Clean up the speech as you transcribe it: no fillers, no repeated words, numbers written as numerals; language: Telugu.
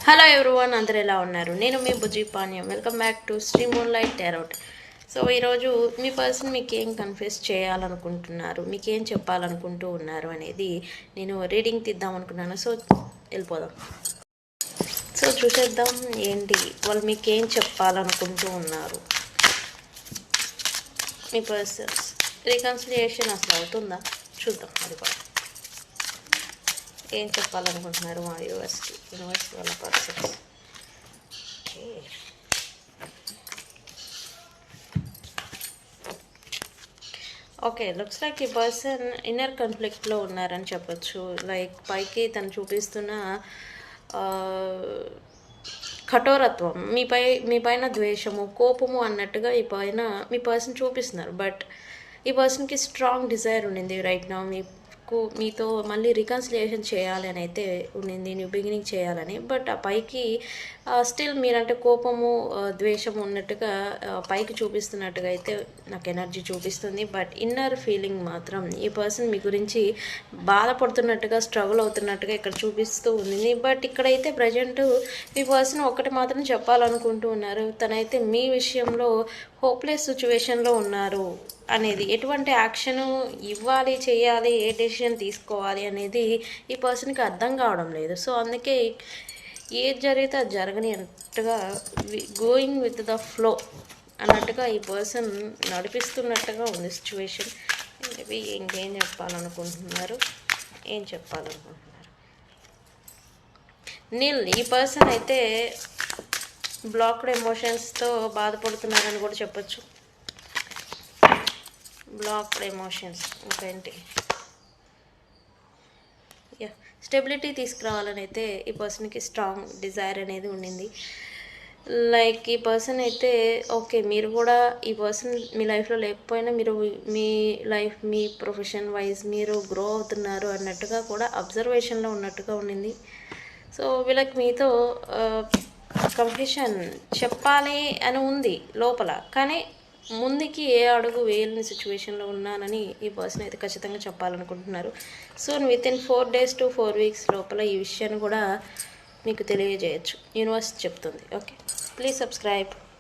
హలో ఎవ్రీవన్, అందరు ఎలా ఉన్నారు? నేను మీ బుజ్జి పానీయం. Welcome back to Sri moonlight tarot. So ఈరోజు మీ పర్సన్ మీకు ఏం కన్ఫ్యూస్ చేయాలనుకుంటున్నారు, మీకు ఏం చెప్పాలనుకుంటూ ఉన్నారు అనేది నేను రీడింగ్ తీద్దాం అనుకున్నాను. సో వెళ్ళిపోదాం. సో చూసేద్దాం ఏంటి వాళ్ళు మీకు ఏం చెప్పాలనుకుంటూ ఉన్నారు. మీ పర్సన్స్ రికన్సిలియేషన్ అసలు అవుతుందా చూద్దాం. అది కూడా ఏం చెప్పాలనుకుంటున్నారు మా యూనివర్స్కి, యూనివర్స్ వాళ్ళ పర్సన్స్. ఓకే, లుక్స్ లైక్ ఈ పర్సన్ ఇన్నర్ కాన్ఫ్లిక్ట్లో ఉన్నారని చెప్పొచ్చు. లైక్ పైకి తను చూపిస్తున్న కఠోరత్వం, మీ పైన ద్వేషము, కోపము అన్నట్టుగా మీ పర్సన్ చూపిస్తున్నారు. బట్ ఈ పర్సన్కి స్ట్రాంగ్ డిజైర్ ఉండింది రైట్ నా మీతో మళ్ళీ రికన్సిలియేషన్ చేయాలి అని అయితే ఉండింది, న్యూ బిగినింగ్ చేయాలని. బట్ ఆ పైకి స్టిల్ మీరంటే కోపము ద్వేషం ఉన్నట్టుగా పైకి చూపిస్తున్నట్టుగా అయితే నాకు ఎనర్జీ చూపిస్తుంది. బట్ ఇన్నర్ ఫీలింగ్ మాత్రం ఈ పర్సన్ మీ గురించి బాధపడుతున్నట్టుగా, స్ట్రగుల్ అవుతున్నట్టుగా ఇక్కడ చూపిస్తూ ఉంది. బట్ ఇక్కడైతే ప్రజెంట్ మీ పర్సన్ ఒకటి మాత్రం చెప్పాలనుకుంటూ ఉన్నారు. తనైతే మీ విషయంలో హోప్లెస్ సిచ్యువేషన్లో ఉన్నారు అనేది, ఎటువంటి యాక్షన్ ఇవ్వాలి, చేయాలి, ఏ డెసిషన్ తీసుకోవాలి అనేది ఈ పర్సన్కి అర్థం కావడం లేదు. సో అందుకే ఏది జరిగితే అది జరగని అన్నట్టుగా, గోయింగ్ విత్ ద ఫ్లో అన్నట్టుగా ఈ పర్సన్ నడిపిస్తున్నట్టుగా ఉంది సిచ్యువేషన్. మేబీ ఇంకేం చెప్పాలనుకుంటున్నారు, ఏం చెప్పాలనుకుంటున్నారు. ఈ పర్సన్ అయితే బ్లాక్డ్ ఎమోషన్స్తో బాధపడుతున్నారని కూడా చెప్పచ్చు. బ్లాక్డ్ ఎమోషన్స్ ఇంకేంటి, స్టెబిలిటీ తీసుకురావాలని అయితే ఈ పర్సన్కి స్ట్రాంగ్ డిజైర్ అనేది ఉండింది. లైక్ ఈ పర్సన్ అయితే ఓకే, మీరు కూడా ఈ పర్సన్ మీ లైఫ్లో లేకపోయినా మీరు మీ ప్రొఫెషన్ వైజ్ మీరు గ్రో అవుతున్నారు అన్నట్టుగా కూడా అబ్జర్వేషన్లో ఉన్నట్టుగా ఉండింది. సో వీళ్ళకి మీతో కంప్లీషన్ చెప్పాలి అని ఉంది లోపల, కానీ ముందుకి ఏ అడుగు వేయలేని సిచ్యువేషన్లో ఉన్నానని ఈ పర్సన్ అయితే ఖచ్చితంగా చెప్పాలనుకుంటున్నారు. So within 4 days to 4 weeks లోపల ఈ విషయాన్ని కూడా మీకు తెలియజేయచ్చు, యూనివర్స్ చెప్తుంది. Okay, please subscribe.